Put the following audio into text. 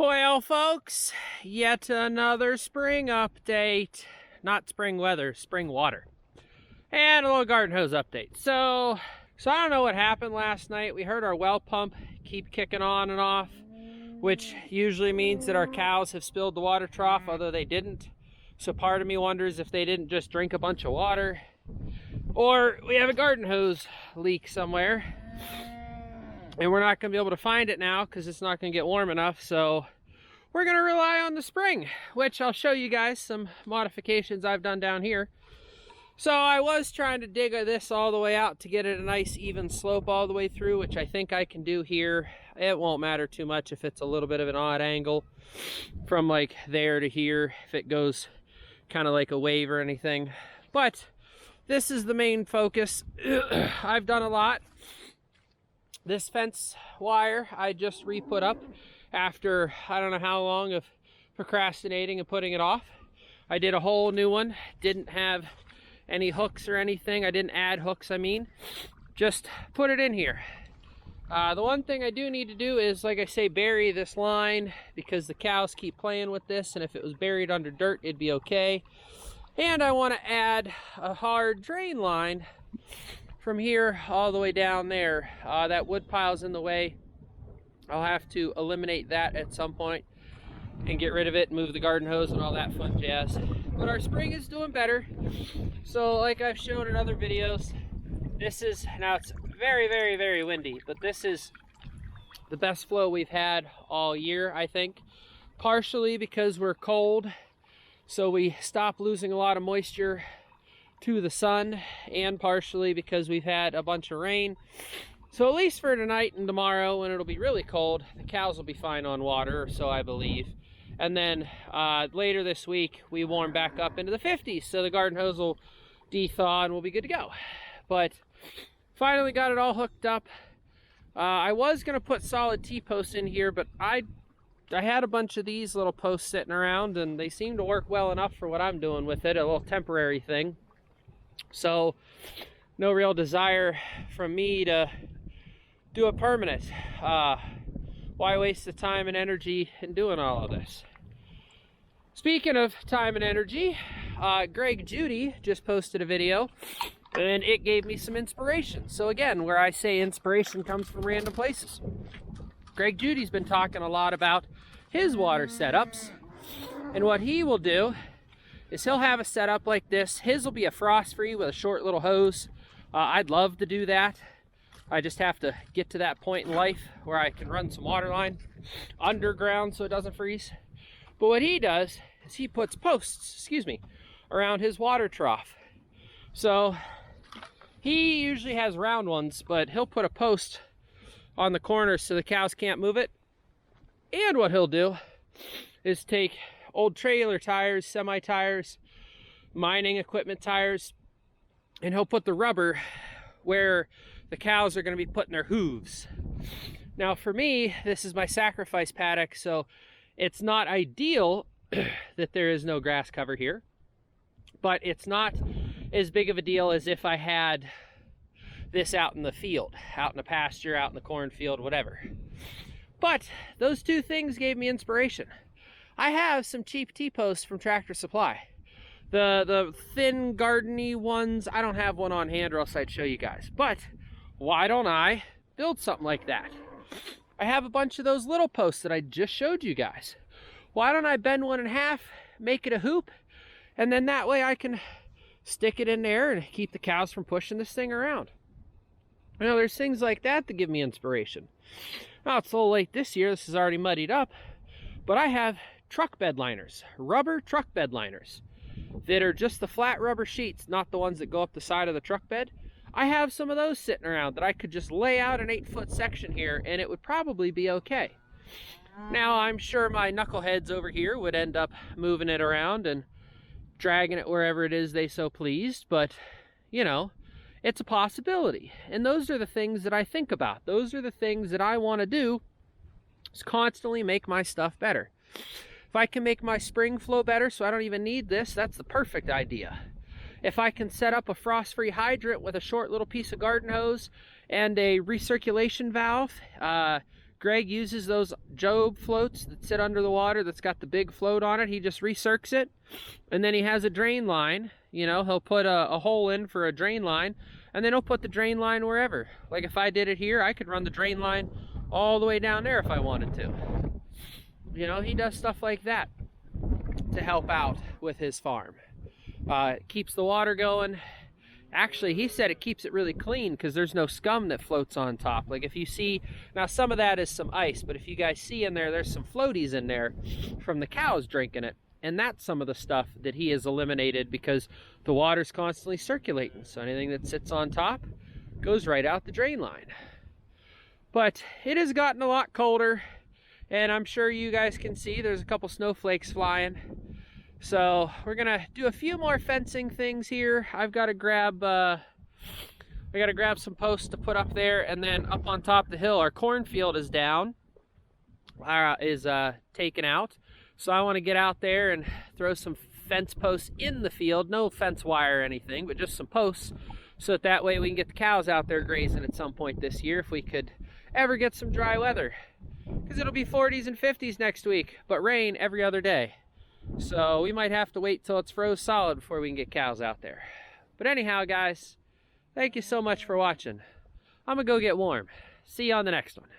Well, folks, yet another spring update. Not spring weather, spring water. And a little garden hose update. So I don't know what happened last night. We heard our well pump keep kicking on and off, which usually means that our cows have spilled the water trough, although they didn't. So part of me wonders if they didn't just drink a bunch of water, or we have a garden hose leak somewhere. And we're not going to be able to find it now because it's not going to get warm enough. So we're going to rely on the spring, which I'll show you guys some modifications I've done down here. So I was trying to dig this all the way out to get it a nice even slope all the way through, which I think I can do here. It won't matter too much if it's a little bit of an odd angle from like there to here, if it goes kind of like a wave or anything. But this is the main focus. I've done a lot. This fence wire I just re-put up after I don't know how long of procrastinating and putting it off. I did a whole new one. Didn't have any hooks or anything. I didn't add hooks, I mean. Just put it in here. The one thing I do need to do is, like I say, bury this line because the cows keep playing with this, and if it was buried under dirt, it'd be okay. And I want to add a hard drain line from here all the way down there. That wood pile's in the way. I'll have to eliminate that at some point and get rid of it and move the garden hose and all that fun jazz. But our spring is doing better. So like I've shown in other videos, this is, now it's very, very, very windy, but this is the best flow we've had all year, I think. Partially because we're cold, so we stop losing a lot of moisture to the sun, and partially because we've had a bunch of rain. So at least for tonight and tomorrow, when it'll be really cold, the cows will be fine on water, so I believe. And then later this week, we warm back up into the 50s, so the garden hose will de-thaw and we'll be good to go. But finally got it all hooked up. I was gonna put solid T-posts in here, but I had a bunch of these little posts sitting around, and they seem to work well enough for what I'm doing with it, a little temporary thing. So no real desire from me to do a permanent. Why waste the time and energy in doing all of this? Speaking of time and energy, Greg Judy just posted a video and it gave me some inspiration. So again, where I say inspiration comes from random places. Greg Judy's been talking a lot about his water setups, and what he will do is he'll have a setup like this. His will be a frost-free with a short little hose. I'd love to do that. I just have to get to that point in life where I can run some water line underground so it doesn't freeze. But what he does is he puts posts, around his water trough. So he usually has round ones, but he'll put a post on the corner so the cows can't move it. And what he'll do is take old trailer tires, semi-tires, mining equipment tires, and he'll put the rubber where the cows are going to be putting their hooves. Now for me, this is my sacrifice paddock, so it's not ideal that there is no grass cover here, but it's not as big of a deal as if I had this out in the field, out in the pasture, out in the cornfield, whatever. But those two things gave me inspiration. I have some cheap T-posts from Tractor Supply. The thin gardeny ones, I don't have one on hand or else I'd show you guys. But why don't I build something like that? I have a bunch of those little posts that I just showed you guys. Why don't I bend one in half, make it a hoop, and then that way I can stick it in there and keep the cows from pushing this thing around. You know, there's things like that that give me inspiration. Now it's a little late this year, this is already muddied up, but I have truck bed liners, rubber truck bed liners that are just the flat rubber sheets, not the ones that go up the side of the truck bed. I have some of those sitting around that I could just lay out an 8-foot section here and it would probably be okay. Now I'm sure my knuckleheads over here would end up moving it around and dragging it wherever it is they so pleased, but you know, it's a possibility. And those are the things that I think about. Those are the things that I want to do, is constantly make my stuff better. If I can make my spring flow better so I don't even need this, that's the perfect idea. If I can set up a frost-free hydrant with a short little piece of garden hose and a recirculation valve, Greg uses those Job floats that sit under the water that's got the big float on it. He just recircs it, and then he has a drain line. You know, he'll put a hole in for a drain line, and then he'll put the drain line wherever. Like if I did it here, I could run the drain line all the way down there if I wanted to. You know, he does stuff like that to help out with his farm. It keeps the water going. Actually, he said it keeps it really clean because there's no scum that floats on top. Like if you see, now some of that is some ice, but if you guys see in there, there's some floaties in there from the cows drinking it. And that's some of the stuff that he has eliminated because the water's constantly circulating. So anything that sits on top goes right out the drain line. But it has gotten a lot colder, and I'm sure you guys can see there's a couple snowflakes flying. So we're gonna do a few more fencing things here. I've got to grab some posts to put up there, and then up on top of the hill, our cornfield is down, taken out. So I want to get out there and throw some fence posts in the field. No fence wire or anything, but just some posts, so that way we can get the cows out there grazing at some point this year if we could ever get some dry weather. Because it'll be 40s and 50s next week, but rain every other day. So we might have to wait till it's froze solid before we can get cows out there. But anyhow, guys, thank you so much for watching. I'm gonna go get warm. See you on the next one.